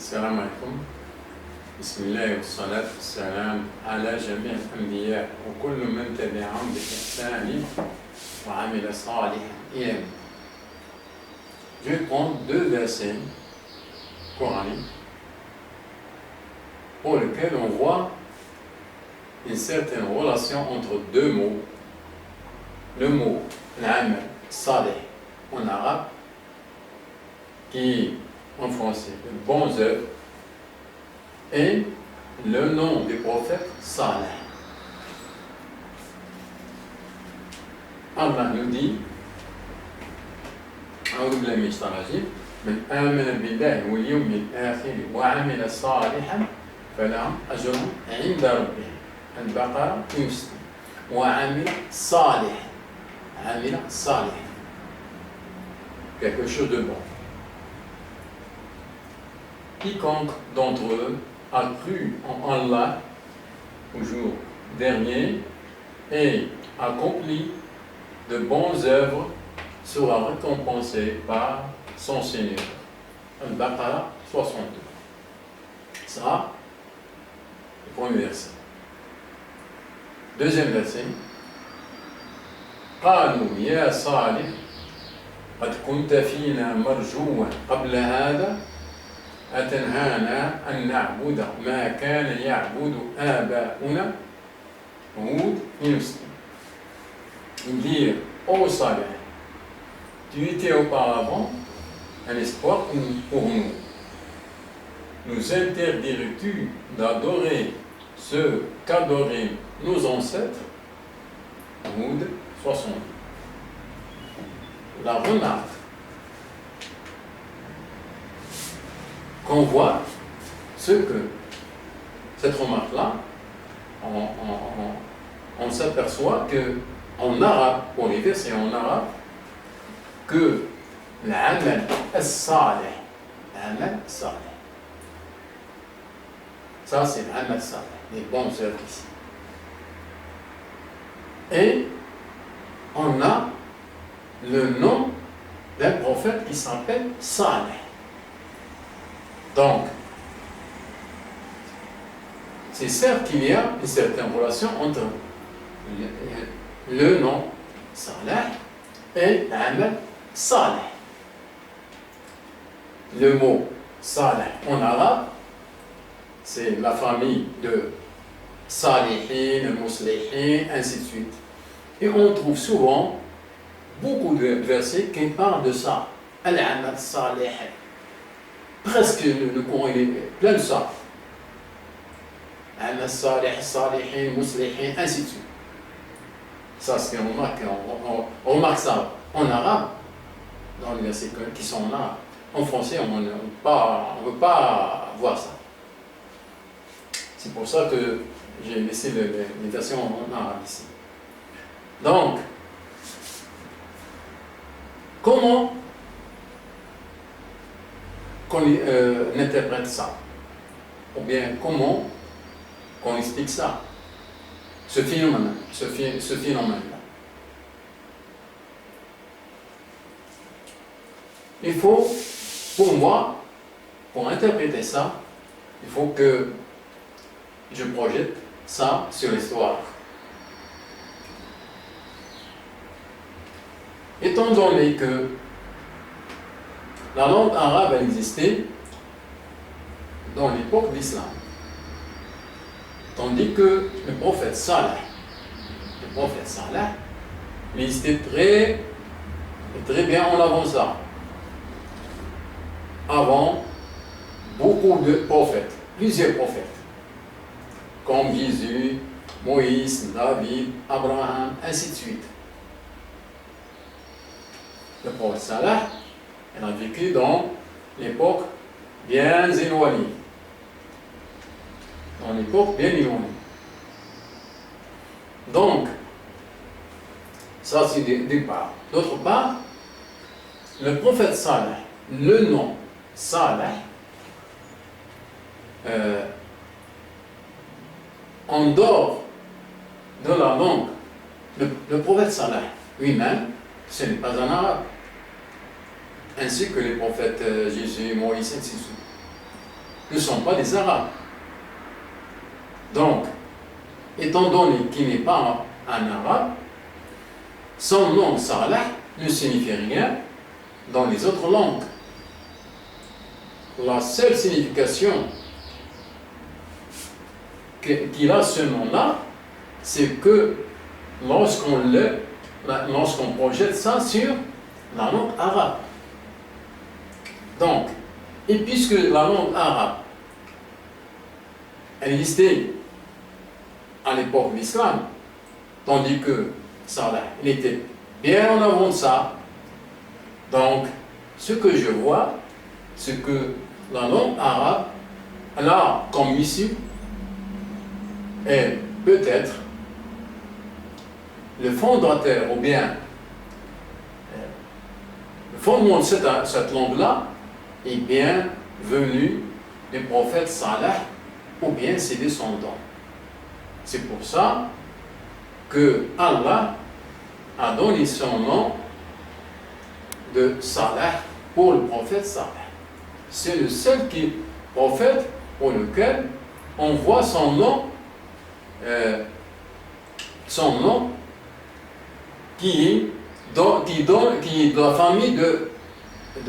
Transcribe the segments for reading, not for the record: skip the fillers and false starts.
السلام عليكم. بسم الله والصلاة والسلام على جميع الأنبياء وكل من تبعهم بإحسان وعمل صالحا إلى يوم. Je vais prendre deux versets coraniques pour lesquels on voit une certaine relation entre deux mots. Le mot l'amal salih en arabe, qui en français de bons œuvres, et le nom du prophète Salih. Allah nous dit أعوذ بالله من الشيطان الرجيم من آمن بالله واليوم الآخر وعمل صالحا فلهم أجر عند ربهم. البقرة يسلم وعمل صالحا. عمل صالحا, quelque chose de bon. Quiconque d'entre eux a cru en Allah au jour dernier et accompli de bonnes œuvres sera récompensé par son Seigneur. Al-Baqarah 62. Ça, le premier verset. Deuxième verset. قالوا يا صالح قد كنت فينا مرجوا قبل هذا أتنهانا أن نعبد ما كان يعبد آباؤنا. Hud 19. Ils dirent: Ô Salih, tu étais auparavant un espoir pour nous. Nous interdirais-tu d'adorer ce qu'adoraient nos ancêtres? Hud 60. La remarque qu'on voit, ce que cette remarque-là, on s'aperçoit que en arabe, pour les versets en arabe, que l'amal as-salih, l'amal salih, ça c'est l'amal salih, les bonnes œuvres ici. Et on a le nom d'un prophète qui s'appelle Salih. Donc, c'est certes qu'il y a une certaine relation entre le nom Salih et l'amal Salih. Le mot Salih en arabe, c'est la famille de Salihin, Muslihin, ainsi de suite. Et on trouve souvent beaucoup de versets qui parlent de ça. Al-amal salih. Presque le Coran est plein de ça. Al-amal salih, salihin, muslihin, ainsi de suite. Ça, c'est une remarque, on remarque ça en arabe, dans les versets qui sont en arabe. En français, on ne veut pas voir ça. C'est pour ça que j'ai laissé les versions en arabe ici. Donc, comment qu'on interprète ça? Ou bien comment qu'on explique ça? Ce phénomène-là. Il faut, pour moi, pour interpréter ça, il faut que je projette ça sur l'histoire. Étant donné que la langue arabe a existé dans l'époque d'Islam, tandis que le prophète Salih, il existait très bien en avant ça. Avant, beaucoup de prophètes, plusieurs prophètes, comme Jésus, Moïse, David, Abraham, ainsi de suite. Le prophète Salih, il a vécu dans l'époque bien éloignée. Donc, ça c'est d'une part. D'autre part, le prophète Salih, le nom Salih, en dehors de la langue, le prophète Salih lui-même, ce n'est pas un arabe. ainsi que les prophètes Jésus, Moïse, ainsi de suite. ne sont pas des Arabes. Donc, étant donné qu'il n'est pas un Arabe, son nom Saleh ne signifie rien dans les autres langues. La seule signification qu'il a ce nom-là, c'est que lorsqu'on projette ça sur la langue arabe. Donc, et puisque la langue arabe elle existait à l'époque de l'islam, tandis que Saleh, il était bien en avant de ça, donc ce que je vois, c'est que la langue arabe, là, comme ici, est peut-être le fondateur, ou bien le fondement de cette langue-là, est bien venu du prophète Saleh, ou bien ses descendants. C'est pour ça que Allah a donné son nom de Saleh pour le prophète Saleh. C'est le seul prophète pour lequel on voit son nom qui est de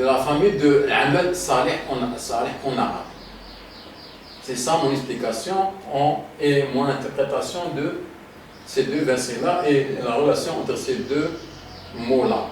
la famille de Ahmed Saleh en arabe. C'est ça mon explication et mon interprétation de ces deux versets-là et la relation entre ces deux mots-là.